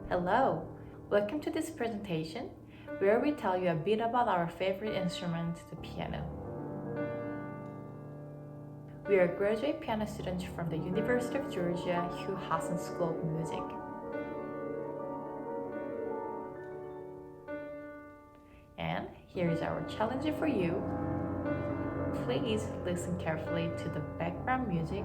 Hello! Welcome to this presentation where we tell you a bit about our favorite instrument, the piano. We are graduate piano students from the University of Georgia Hugh Hassan School of Music. And here is our challenge for you. Please listen carefully to the background music.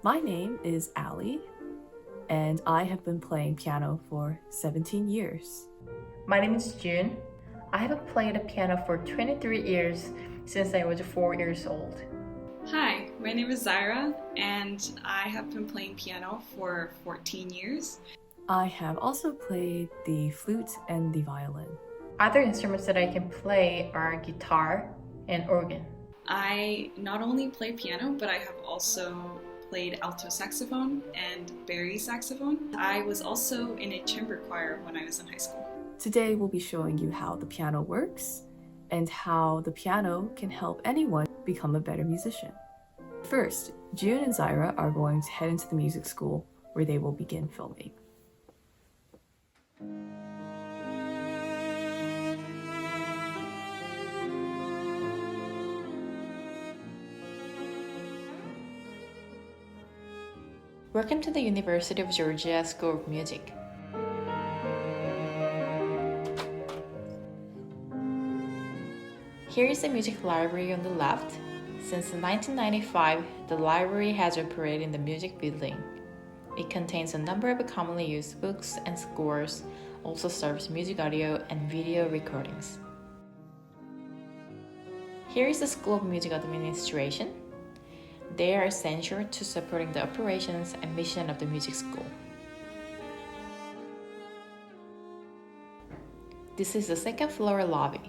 My name is Ali, and I have been playing piano for 17 years. My name is June. I have played the piano for 23 years since I was 4 years old. Hi, my name is Zaira, and I have been playing piano for 14 years. I have also played the flute and the violin. Other instruments that I can play are guitar and organ. I not only play piano, but I have also played alto saxophone and baritone saxophone. I was also in a chamber choir when I was in high school. Today we'll be showing you how the piano works and how the piano can help anyone become a better musician. First, June and Zaira are going to head into the music school where they will begin filming. Welcome to the University of Georgia School of Music. Here is the music library on the left. Since 1995, the library has operated in the music building. It contains a number of commonly used books and scores, also serves music audio and video recordings. Here is the School of Music Administration. They are essential to supporting the operations and mission of the music school. This is the second floor lobby.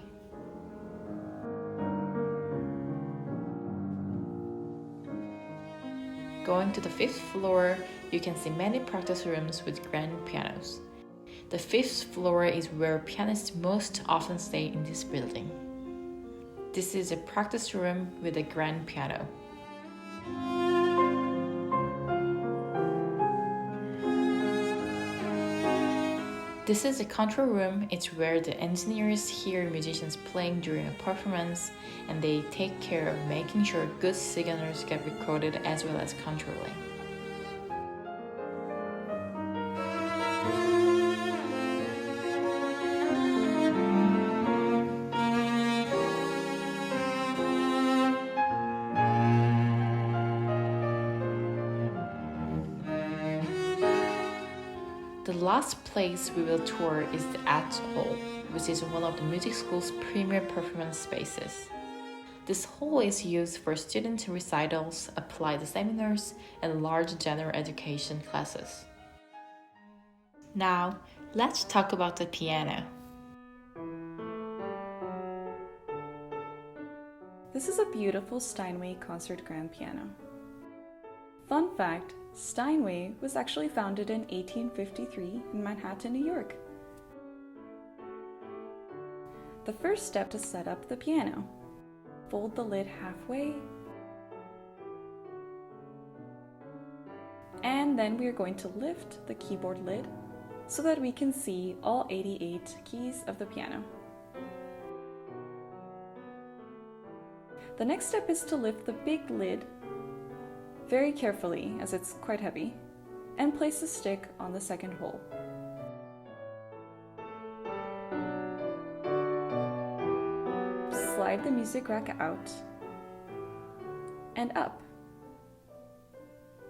Going to the fifth floor, you can see many practice rooms with grand pianos. The fifth floor is where pianists most often stay in this building. This is a practice room with a grand piano. This is a control room. It's where the engineers hear musicians playing during a performance, and they take care of making sure good signals get recorded as well as controlling. The last place we will tour is the At Hall, which is one of the music school's premier performance spaces. This hall is used for student recitals, applied seminars, and large general education classes. Now, let's talk about the piano. This is a beautiful Steinway concert grand piano. Fun fact, Steinway was actually founded in 1853 in Manhattan, New York. The first step to set up the piano. Fold the lid halfway. And then we are going to lift the keyboard lid so that we can see all 88 keys of the piano. The next step is to lift the big lid very carefully, as it's quite heavy, and place the stick on the second hole. Slide the music rack out and up.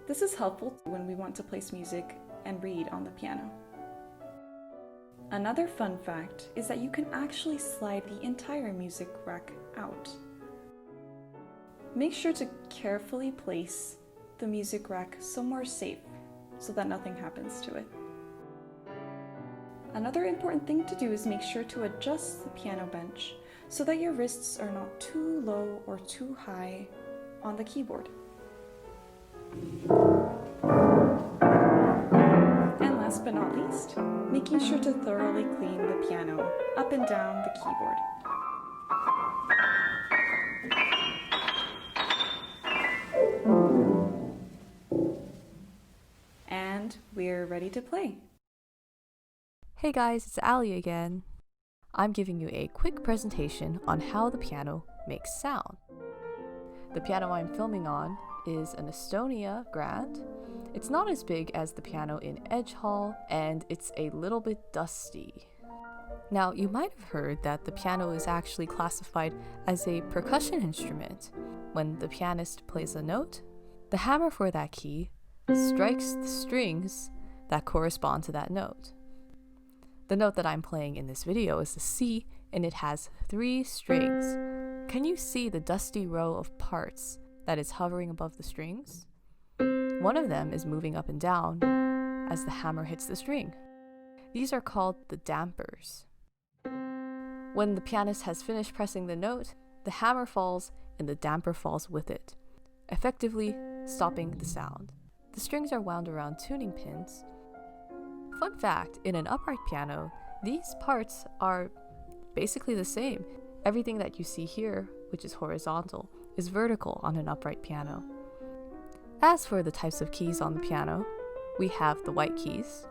This is helpful when we want to place music and read on the piano. Another fun fact is that you can actually slide the entire music rack out. Make sure to carefully place the music rack somewhere safe so that nothing happens to it. Another important thing to do is make sure to adjust the piano bench so that your wrists are not too low or too high on the keyboard. And last but not least, making sure to thoroughly clean the piano up and down the keyboard. And we're ready to play. Hey guys, it's Ali again. I'm giving you a quick presentation on how the piano makes sound. The piano I'm filming on is an Estonia Grand. It's not as big as the piano in Edge Hall, and it's a little bit dusty. Now, you might have heard that the piano is actually classified as a percussion instrument. When the pianist plays a note, the hammer for that key strikes the strings that correspond to that note. The note that I'm playing in this video is the C, and it has 3 strings. Can you see the dusty row of parts that is hovering above the strings? One of them is moving up and down as the hammer hits the string. These are called the dampers. When the pianist has finished pressing the note, the hammer falls and the damper falls with it, effectively stopping the sound. The strings are wound around tuning pins. Fun fact, in an upright piano, these parts are basically the same. Everything that you see here, which is horizontal, is vertical on an upright piano. As for the types of keys on the piano, we have the white keys.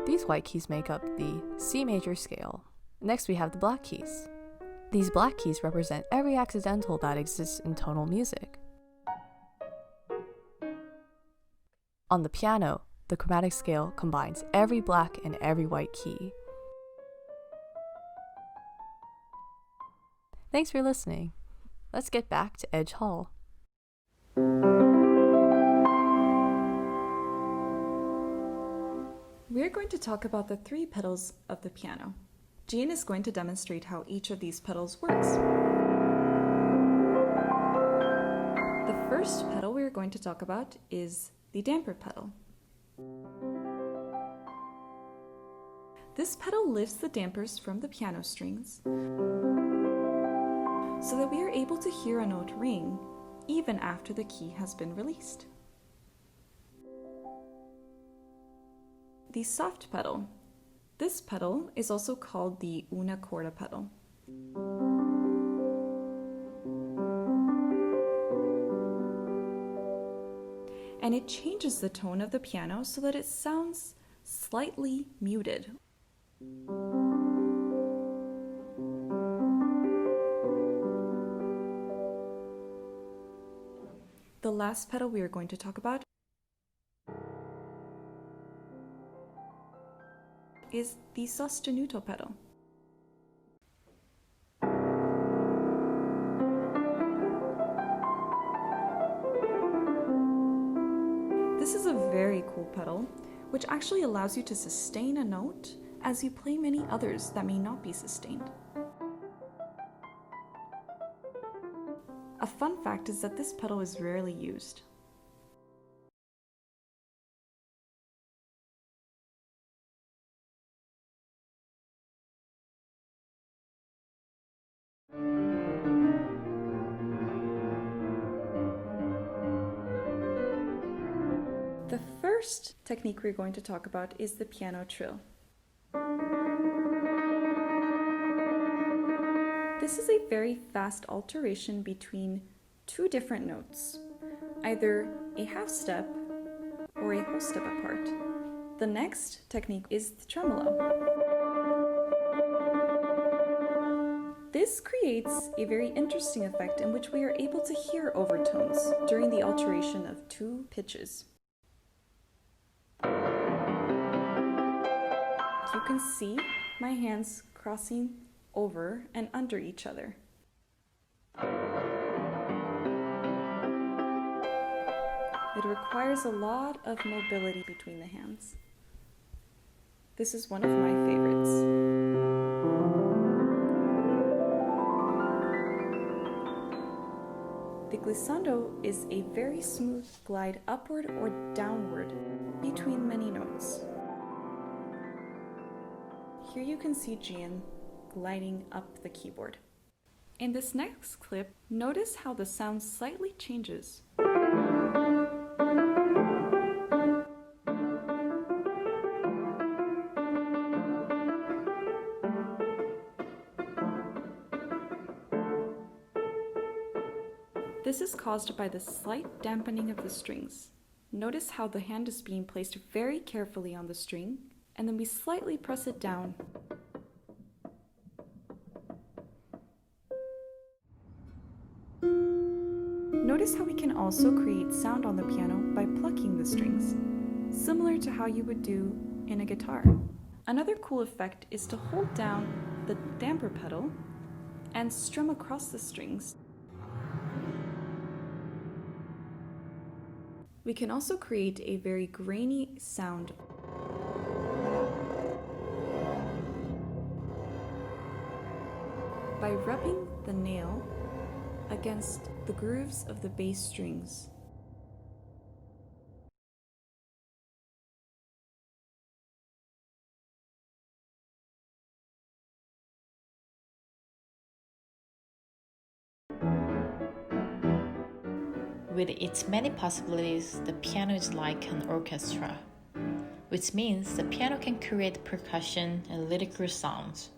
These white keys make up the C major scale. Next we have the black keys. These black keys represent every accidental that exists in tonal music. On the piano, the chromatic scale combines every black and every white key. Thanks for listening. Let's get back to Edge Hall. We're going to talk about the 3 pedals of the piano. Jean is going to demonstrate how each of these pedals works. The first pedal we're going to talk about is the damper pedal. This pedal lifts the dampers from the piano strings so that we are able to hear a note ring even after the key has been released. The soft pedal. This pedal is also called the una corda pedal. And it changes the tone of the piano so that it sounds slightly muted. The last pedal we are going to talk about is the sostenuto pedal. This is a very cool pedal, which actually allows you to sustain a note as you play many others that may not be sustained. A fun fact is that this pedal is rarely used. The first technique we're going to talk about is the piano trill. This is a very fast alteration between two different notes, either a half step or a whole step apart. The next technique is the tremolo. This creates a very interesting effect in which we are able to hear overtones during the alteration of two pitches. You can see my hands crossing over and under each other. It requires a lot of mobility between the hands. This is one of my favorites. The glissando is a very smooth glide upward or downward between many notes. Here you can see Gian gliding up the keyboard. In this next clip, notice how the sound slightly changes. This is caused by the slight dampening of the strings. Notice how the hand is being placed very carefully on the string, and then we slightly press it down. Notice how we can also create sound on the piano by plucking the strings, similar to how you would do in a guitar. Another cool effect is to hold down the damper pedal and strum across the strings. We can also create a very grainy sound by rubbing the nail against the grooves of the bass strings. With its many possibilities, the piano is like an orchestra, which means the piano can create percussion and lyrical sounds.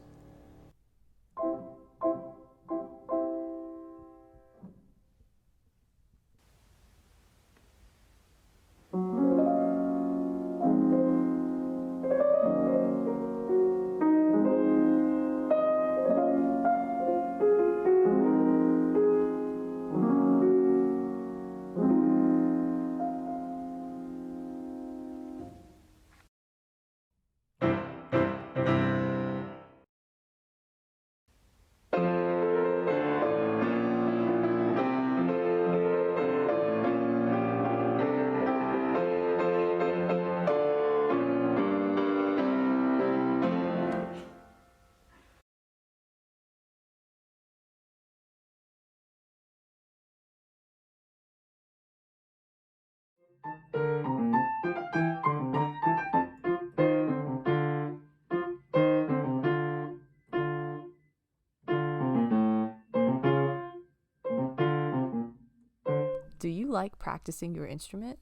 Do you like practicing your instrument?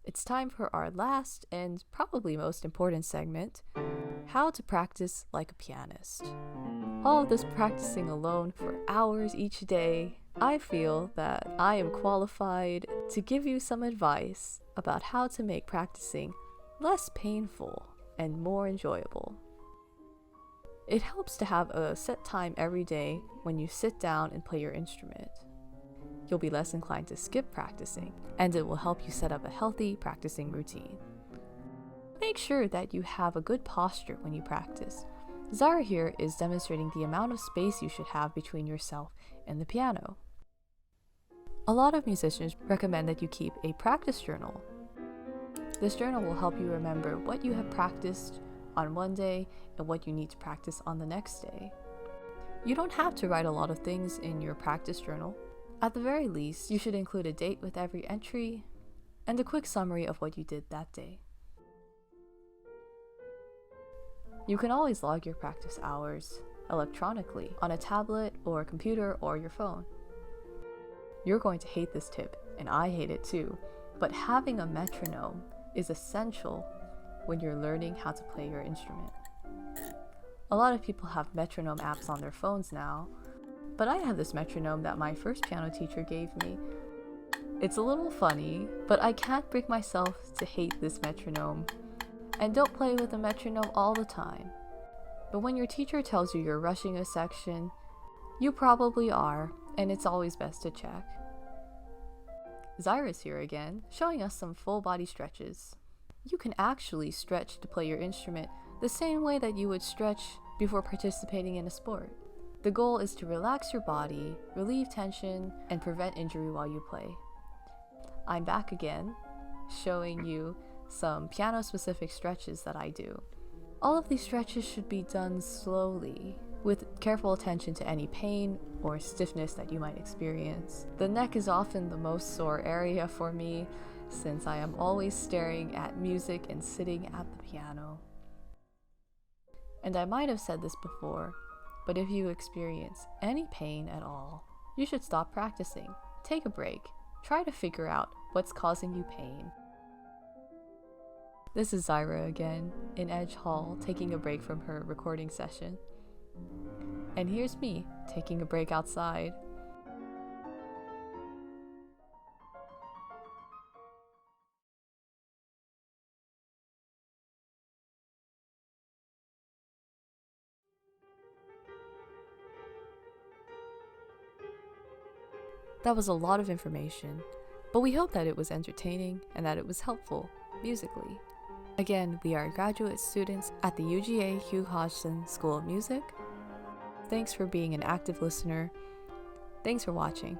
It's time for our last and probably most important segment, how to practice like a pianist. All this practicing alone for hours each day, I feel that I am qualified to give you some advice about how to make practicing less painful and more enjoyable. It helps to have a set time every day when you sit down and play your instrument. You'll be less inclined to skip practicing, and it will help you set up a healthy practicing routine. Make sure that you have a good posture when you practice. Zara here is demonstrating the amount of space you should have between yourself and the piano. A lot of musicians recommend that you keep a practice journal. This journal will help you remember what you have practiced on one day and what you need to practice on the next day. You don't have to write a lot of things in your practice journal. At the very least, you should include a date with every entry and a quick summary of what you did that day. You can always log your practice hours electronically on a tablet or a computer or your phone. You're going to hate this tip, and I hate it too, but having a metronome is essential when you're learning how to play your instrument. A lot of people have metronome apps on their phones now, but I have this metronome that my first piano teacher gave me. It's a little funny, but I can't bring myself to hate this metronome. And don't play with a metronome all the time. But when your teacher tells you you're rushing a section, you probably are, and it's always best to check. Zyra's here again, showing us some full body stretches. You can actually stretch to play your instrument the same way that you would stretch before participating in a sport. The goal is to relax your body, relieve tension, and prevent injury while you play. I'm back again, showing you some piano-specific stretches that I do. All of these stretches should be done slowly, with careful attention to any pain or stiffness that you might experience. The neck is often the most sore area for me, since I am always staring at music and sitting at the piano. And I might have said this before, but if you experience any pain at all, you should stop practicing. Take a break. Try to figure out what's causing you pain. This is Zyra again, in Edge Hall, taking a break from her recording session. And here's me, taking a break outside. That was a lot of information, but we hope that it was entertaining and that it was helpful musically. Again, we are graduate students at the UGA Hugh Hodgson School of Music. Thanks for being an active listener. Thanks for watching.